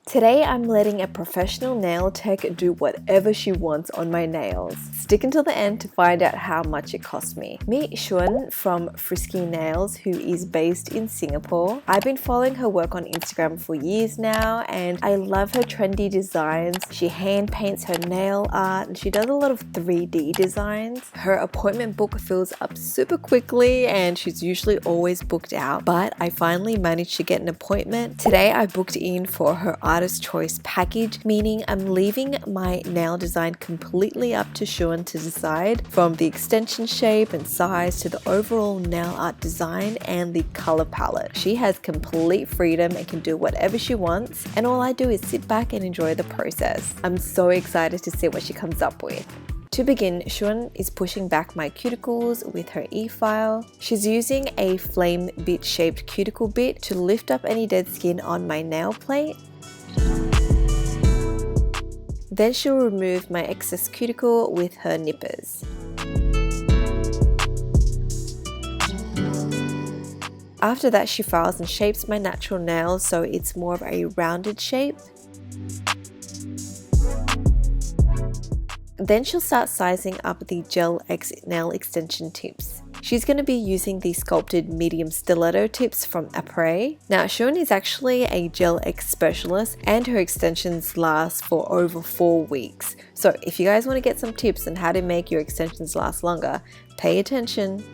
Today I'm letting a professional nail tech do whatever she wants on my nails. Stick until the end to find out how much it cost me. Meet Shun from FRISKY Nails, who is based in Singapore. I've been following her work on Instagram for years now and I love her trendy designs. She hand paints her nail art and she does a lot of 3D designs. Her appointment book fills up super quickly and she's usually always booked out, but I finally managed to get an appointment. Today I booked in for her artist choice package, meaning I'm leaving my nail design completely up to Shun to decide, from the extension shape and size to the overall nail art design and the color palette. She has complete freedom and can do whatever she wants, and all I do is sit back and enjoy the process. I'm so excited to see what she comes up with. To begin, Shun is pushing back my cuticles with her e-file. She's using a flame bit shaped cuticle bit to lift up any dead skin on my nail plate. Then she'll remove my excess cuticle with her nippers. After that, she files and shapes my natural nails so it's more of a rounded shape. Then she'll start sizing up the Gel X nail extension tips. She's going to be using the sculpted medium stiletto tips from Apres. Now, Shun is actually a Gel X specialist and her extensions last for over 4 weeks. So if you guys want to get some tips on how to make your extensions last longer, pay attention.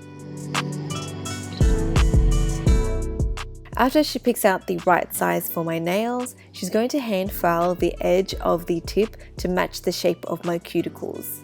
After she picks out the right size for my nails, she's going to hand file the edge of the tip to match the shape of my cuticles.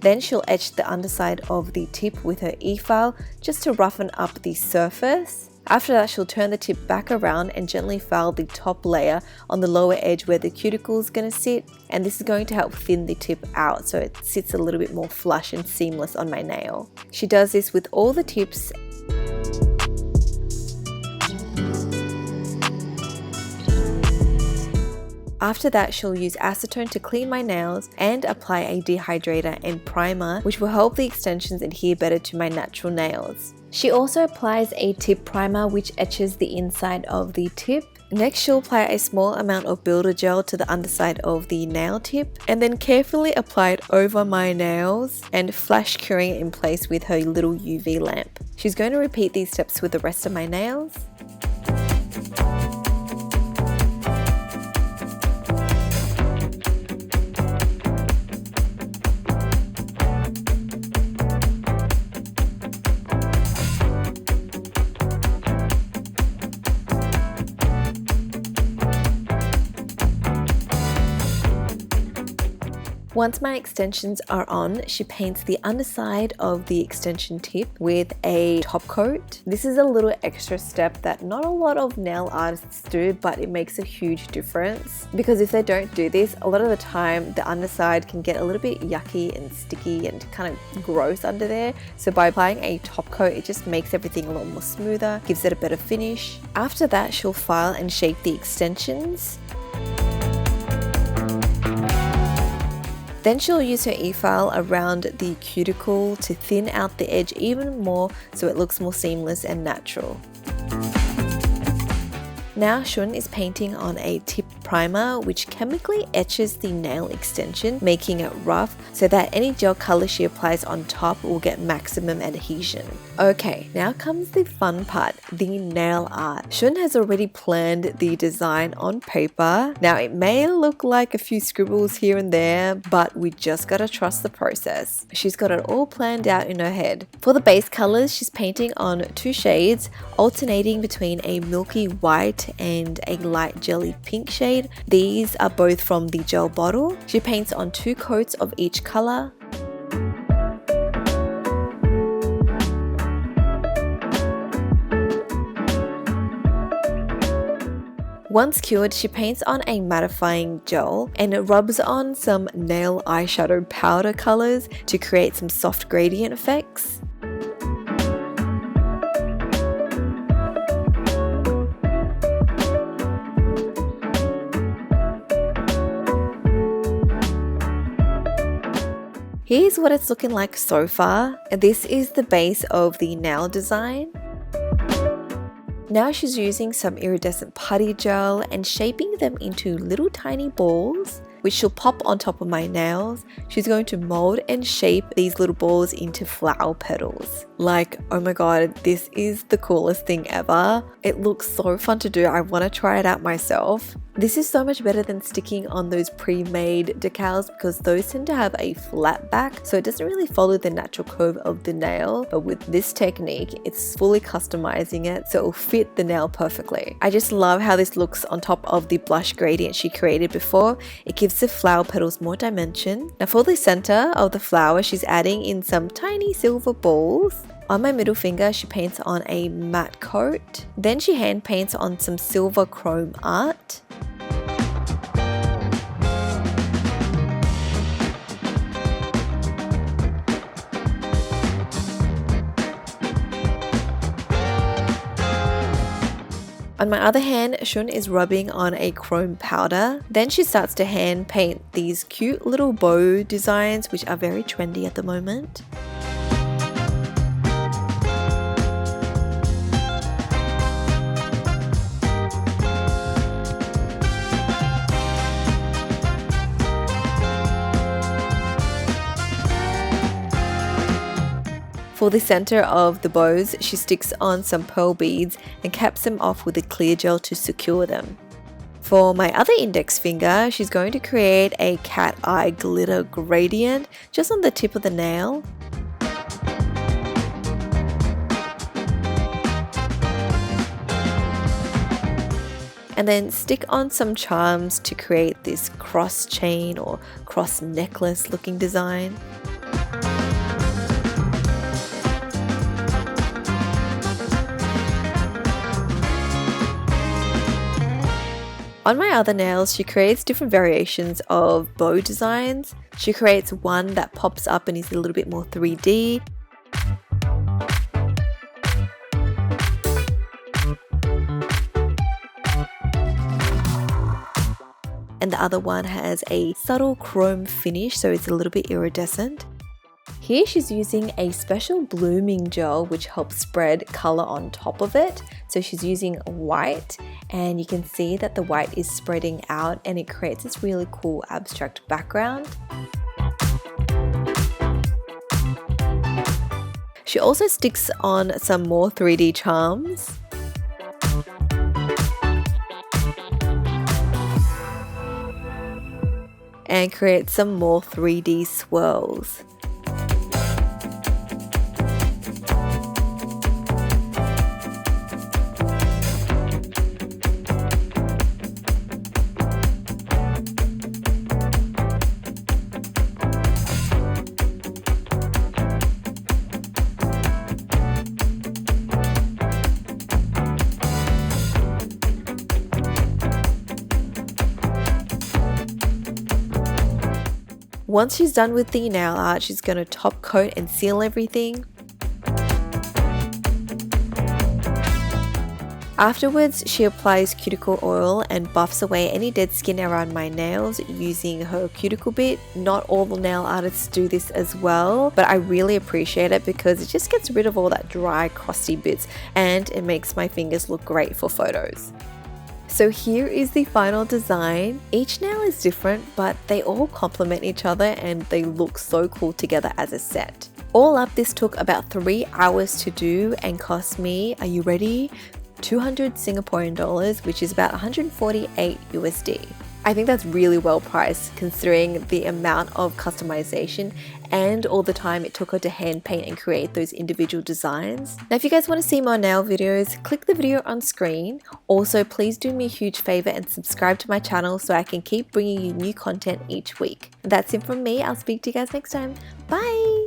Then she'll etch the underside of the tip with her e-file just to roughen up the surface. After that, she'll turn the tip back around and gently file the top layer on the lower edge where the cuticle is going to sit, and this is going to help thin the tip out so it sits a little bit more flush and seamless on my nail. She does this with all the tips. After that, she'll use acetone to clean my nails and apply a dehydrator and primer, which will help the extensions adhere better to my natural nails. She also applies a tip primer which etches the inside of the tip. Next, she'll apply a small amount of builder gel to the underside of the nail tip and then carefully apply it over my nails and flash curing it in place with her little UV lamp. She's going to repeat these steps with the rest of my nails. Once my extensions are on, she paints the underside of the extension tip with a top coat. This is a little extra step that not a lot of nail artists do, but it makes a huge difference, because if they don't do this, a lot of the time the underside can get a little bit yucky and sticky and kind of gross under there. So by applying a top coat, it just makes everything a lot more smoother, gives it a better finish. After that, she'll file and shape the extensions. Then she'll use her e-file around the cuticle to thin out the edge even more so it looks more seamless and natural. Now Shun is painting on a tip primer which chemically etches the nail extension, making it rough so that any gel color she applies on top will get maximum adhesion. Okay, now comes the fun part, the nail art. Shun has already planned the design on paper. Now it may look like a few scribbles here and there, but we just gotta trust the process. She's got it all planned out in her head. For the base colors, she's painting on 2 shades, alternating between a milky white and a light jelly pink shade. These are both from the gel bottle. She paints on 2 coats of each color. Once cured, she paints on a mattifying gel and it rubs on some nail eyeshadow powder colors to create some soft gradient effects. Here's what it's looking like so far. This is the base of the nail design. Now she's using some iridescent putty gel and shaping them into little tiny balls, which she'll pop on top of my nails. She's going to mold and shape these little balls into flower petals. Like, oh my god, this is the coolest thing ever. It looks so fun to do. I want to try it out myself. This is so much better than sticking on those pre-made decals because those tend to have a flat back, so it doesn't really follow the natural curve of the nail. But with this technique, it's fully customizing it so it will fit the nail perfectly. I just love how this looks on top of the blush gradient she created before. It gives the flower petals more dimension. Now for the center of the flower, she's adding in some tiny silver balls. On my middle finger, she paints on a matte coat. Then she hand paints on some silver chrome art. On my other hand, Shun is rubbing on a chrome powder. Then she starts to hand paint these cute little bow designs, which are very trendy at the moment. For the center of the bows, she sticks on some pearl beads and caps them off with a clear gel to secure them. For my other index finger, she's going to create a cat eye glitter gradient just on the tip of the nail. And then stick on some charms to create this cross chain or cross necklace looking design. On my other nails, she creates different variations of bow designs. She creates one that pops up and is a little bit more 3D. And the other one has a subtle chrome finish, so it's a little bit iridescent. Here she's using a special blooming gel which helps spread color on top of it. So she's using white, and you can see that the white is spreading out and it creates this really cool abstract background. She also sticks on some more 3D charms. And creates some more 3D swirls. Once she's done with the nail art, she's going to top coat and seal everything. Afterwards, she applies cuticle oil and buffs away any dead skin around my nails using her cuticle bit. Not all the nail artists do this as well, but I really appreciate it because it just gets rid of all that dry, crusty bits and it makes my fingers look great for photos. So here is the final design. Each nail is different, but they all complement each other and they look so cool together as a set. All up, this took about 3 hours to do and cost me, are you ready? 200 Singaporean dollars, which is about 148 USD. I think that's really well priced considering the amount of customization and all the time it took her to hand paint and create those individual designs. Now if you guys want to see more nail videos, click the video on screen. Also, please do me a huge favor and subscribe to my channel so I can keep bringing you new content each week. That's it from me. I'll speak to you guys next time. Bye!